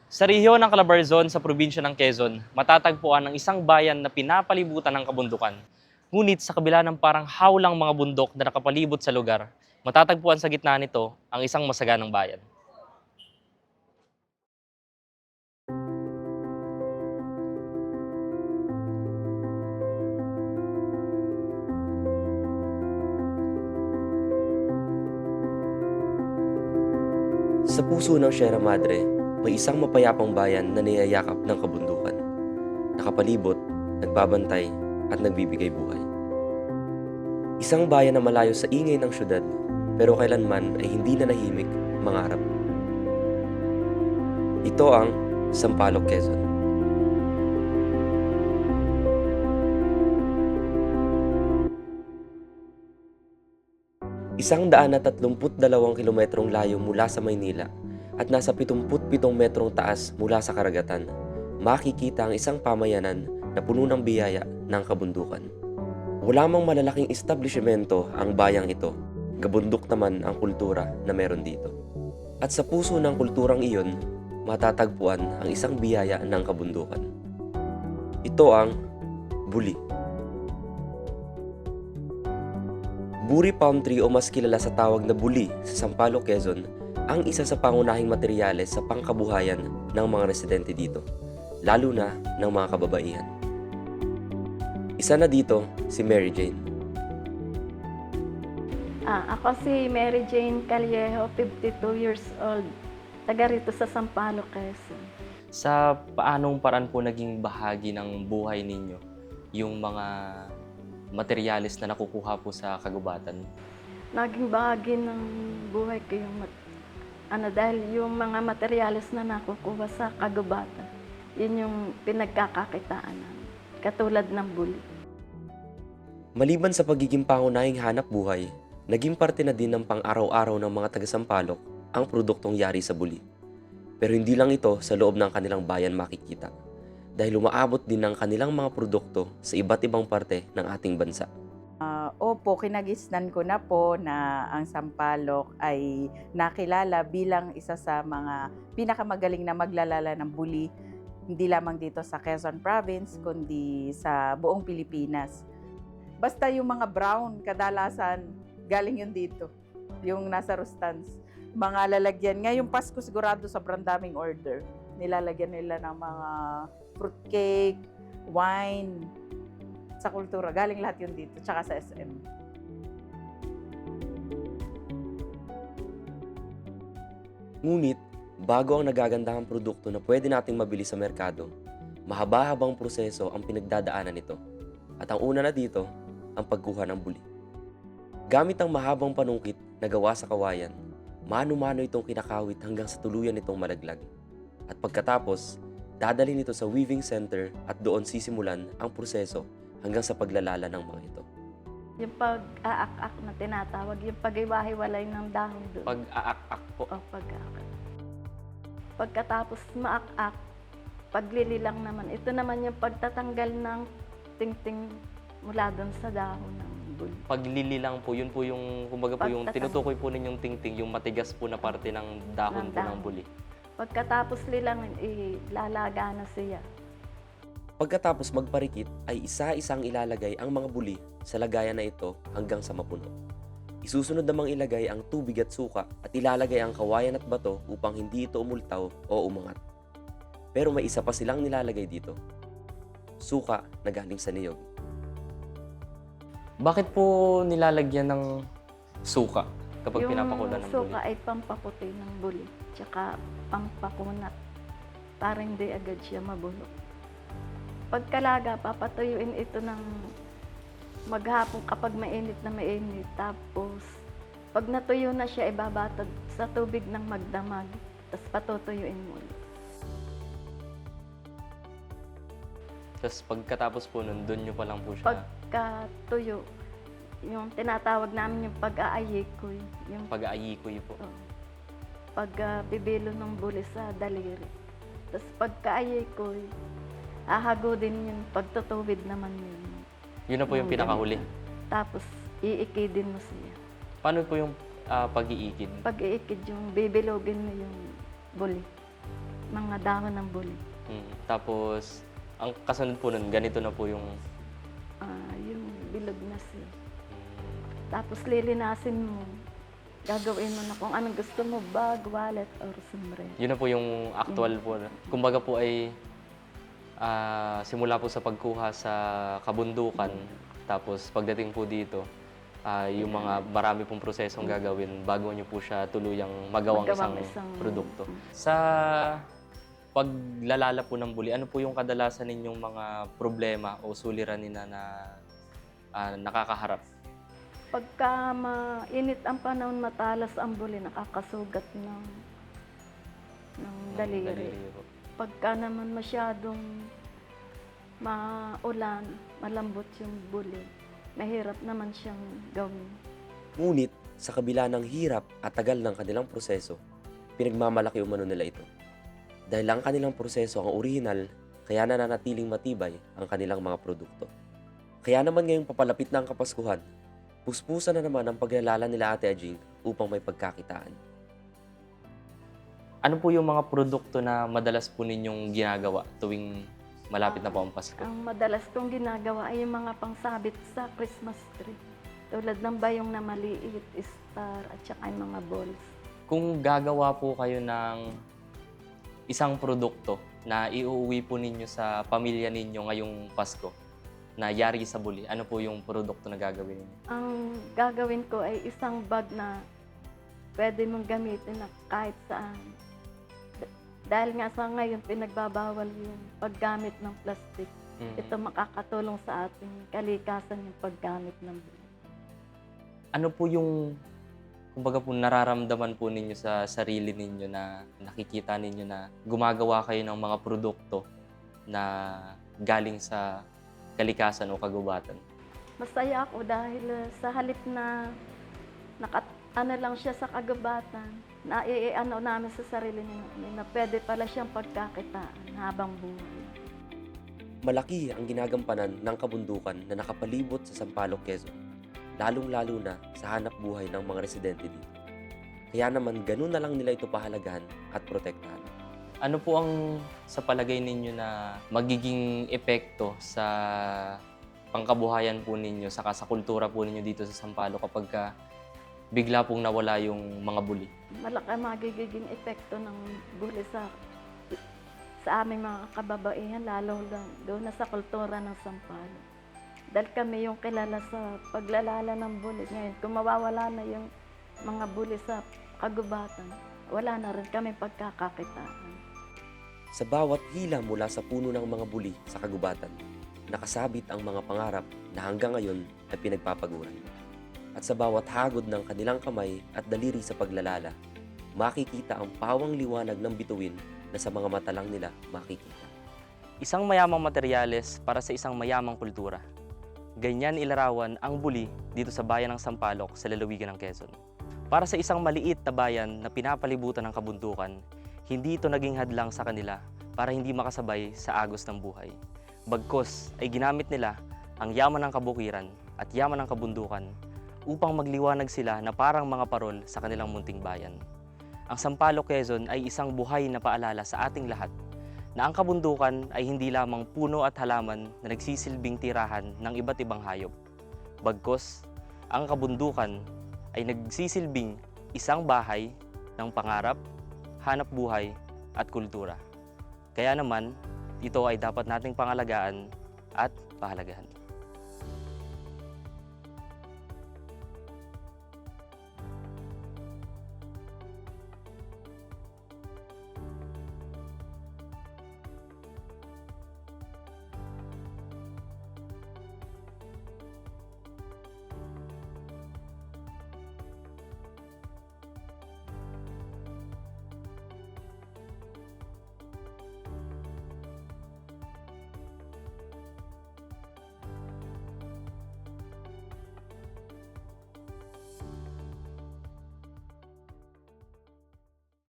Sa rehiyon ng Calabarzon sa probinsya ng Quezon, matatagpuan ang isang bayan na pinapalibutan ng kabundukan. Ngunit sa kabila ng parang hawlang mga bundok na nakapalibot sa lugar, matatagpuan sa gitna nito ang isang masaganang bayan. Sa puso ng Sierra Madre, may isang mapayapang bayan na niyayakap ng kabundukan. Nakapalibot, nagbabantay, at nagbibigay buhay. Isang bayan na malayo sa ingay ng syudad, pero kailanman ay hindi na nahimik mangarap. Ito ang Sampaloc, Quezon. Isang 132 kilometrong layo mula sa Maynila at nasa 77 metrong taas mula sa karagatan, makikita ang isang pamayanan na puno ng biyaya ng kabundukan. Wala mang malalaking establishmento ang bayang ito, gabundok naman ang kultura na meron dito. At sa puso ng kulturang iyon, matatagpuan ang isang biyaya ng kabundukan. Ito ang buli. Buri palm tree o mas kilala sa tawag na buli sa Sampaloc, Quezon, ang isa sa pangunahing materyales sa pangkabuhayan ng mga residente dito, lalo na ng mga kababaihan. Isa na dito si Mary Jane. Ako si Mary Jane Callejo, 52 years old. Taga rito sa Sampaloc, Quezon. Sa paanong paraan po naging bahagi ng buhay ninyo yung mga materyales na nakukuha po sa kagubatan? Naging bahagi ng buhay ko yung dahil yung mga materyales na nakukuha sa kagubatan, yun yung pinagkakakitaan namin, katulad ng buli. Maliban sa pagiging pangunahing hanap buhay, naging parte na din ng pang-araw-araw ng mga taga-Sampaloc ang produktong yari sa buli. Pero hindi lang ito sa loob ng kanilang bayan makikita, dahil umaabot din ng kanilang mga produkto sa iba't ibang parte ng ating bansa. Opo, kinagisnan ko na po na ang Sampaloc ay nakilala bilang isa sa mga pinakamagaling na maglalala ng buli, hindi lamang dito sa Quezon Province, kundi sa buong Pilipinas. Basta yung mga brown, kadalasan galing yun dito, yung nasa Rustans. Mga lalagyan, ngayong Pasko sigurado sobrang daming order. Nilalagyan nila ng mga fruitcake, wine, sa kultura. Galing lahat yun dito, tsaka sa SM. Ngunit, bago ang nagagandahang produkto na pwede nating mabili sa merkado, mahaba-habang proseso ang pinagdadaanan nito. At ang una na dito, ang pagkuha ng buli. Gamit ang mahabang panungkit na gawa sa kawayan, mano-mano itong kinakawit hanggang sa tuluyan nitong malaglag. At pagkatapos, dadalhin ito sa weaving center at doon sisimulan ang proseso hanggang sa paglalala ng mga ito. Yung pag-aak-ak na tinatawag, yung pag-iwahiwalay ng dahon doon. Pag-aak-ak po. O pag-aak. Pagkatapos maak-ak, paglililang naman. Ito naman yung pagtatanggal ng ting-ting mula doon sa dahon ng buli. Paglililang po, yun po yung, kumbaga po yung tinutukoy po ninyong tingting, yung matigas po na parte ng dahon po ng buli. Pagkatapos lilangin, ilalaga na siya. Pagkatapos magparikit ay isa-isang ilalagay ang mga buli sa lagayan na ito hanggang sa mapuno. Isusunod namang ilagay ang tubig at suka at ilalagay ang kawayan at bato upang hindi ito umultaw o umangat. Pero may isa pa silang nilalagay dito. Suka na galing sa niyog. Bakit po nilalagyan ng suka kapag pinapakulan ng Yung suka buli? ay pampaputi ng buli, tsaka pampakunat, para hindi agad siya mabulok. Pagkalaga, papatuyuin ito ng maghapon kapag mainit na mainit. Tapos, pag natuyo na siya, ibabatag sa tubig ng magdamag. Tapos patutuyuin mo ulit. Tapos pagkatapos po nun, doon nyo pa lang po siya. Pagkatuyo, yung tinatawag namin yung pag-aayikoy. Yung Pag-aayikoy po. pagbibilo ng buli sa daliri. Tapos pagka-aayikoy, hahagodin yung pagtutuwid naman yun. Yun na po yung pinakahuli. Tapos, iikidin mo siya. Paano po yung pag-iikid? Pag iikid yung bibilogin mo yung buli. mga dahon ng buli. Tapos, ang kasunod po nun, ganito na po yung... Yung bilog na siya. Tapos lilinasin mo. Gagawin mo na kung anong gusto mo, bag, wallet, or sombrero. Yun na po yung actual po. Kumbaga po ay simula po sa pagkuha sa kabundukan. Tapos pagdating po dito, yung mga marami pong prosesong gagawin bago nyo po siya tuluyang magawang isang produkto. Sa paglalala po ng buli, ano po yung kadalasan ninyong mga problema o suliranin na nakakaharap? Pagka mainit ang panahon, matalas ang buli, nakakasugat ng daliri. po. Pagka naman masyadong maulan, malambot yung buli, mahirap naman siyang gawin. Ngunit sa kabila ng hirap at tagal ng kanilang proseso, pinagmamalaki umano nila ito. Dahil ang kanilang proseso ang orihinal, kaya nananatiling matibay ang kanilang mga produkto. Kaya naman ngayong papalapit na ang Kapaskuhan, puspusan na naman ang paglalala nila Ate Ajing upang may pagkakitaan. Ano po yung mga produkto na madalas po ninyong ginagawa tuwing malapit na po ang Pasko? Ang madalas kong ginagawa ay yung mga pangsabit sa Christmas tree. Tulad ng bayong na maliit, star, at saka yung mga balls. Kung gagawa po kayo ng isang produkto na iuuwi po ninyo sa pamilya ninyo ngayong Pasko, na yari sa buli, ano po yung produkto na gagawin ninyo? Ang gagawin ko ay isang bag na pwede mong gamitin na kahit saan. Dahil nga sa ngayon, pinagbabawal yung paggamit ng plastic. Ito makakatulong sa ating kalikasan yung paggamit ng buli. Ano po yung, kumbaga po, nararamdaman po ninyo sa sarili ninyo na nakikita ninyo na gumagawa kayo ng mga produkto na galing sa kalikasan o kagubatan? Masaya ako dahil sa halip na lang siya sa kagubatan, naiiano namin sa sarili namin na pwede pala siyang pagkakitaan habang buhay. Malaki ang ginagampanan ng kabundukan na nakapalibot sa Sampaloc, Quezon, lalong-lalo na sa hanap buhay ng mga residente dito. Kaya naman ganun na lang nila ito pahalagahan at protektahan. Ano po ang sa palagay ninyo na magiging epekto sa pangkabuhayan po ninyo, saka sa kultura po ninyo dito sa Sampaloc kapag bigla pong nawala yung mga buli? Malaki ang magiging epekto ng buli sa aming mga kababaihan, lalo lang doon na sa kultura ng Sampaloc. Dahil kami yung kilala sa paglalala ng buli. Ngayon, kung mawawala na yung mga buli sa kagubatan, wala na rin kami pagkakakitaan. Sa bawat hila mula sa puno ng mga buli sa kagubatan, nakasabit ang mga pangarap na hanggang ngayon ay pinagpapaguran. At sa bawat hagod ng kanilang kamay at daliri sa paglalala, makikita ang pawang liwanag ng bituin na sa mga mata lang nila makikita. Isang mayamang materyales para sa isang mayamang kultura. Ganyan ilarawan ang buli dito sa bayan ng Sampaloc sa lalawigan ng Quezon. Para sa isang maliit na bayan na pinapalibutan ng kabundukan, hindi ito naging hadlang sa kanila para hindi makasabay sa agos ng buhay. Bagkus ay ginamit nila ang yaman ng kabukiran at yaman ng kabundukan upang magliwanag sila na parang mga parol sa kanilang munting bayan. Ang Sampaloc, Quezon ay isang buhay na paalala sa ating lahat na ang kabundukan ay hindi lamang puno at halaman na nagsisilbing tirahan ng iba't ibang hayop. Bagkus, ang kabundukan ay nagsisilbing isang bahay ng pangarap, hanap buhay at kultura. Kaya naman, ito ay dapat nating pangalagaan at pahalagahan.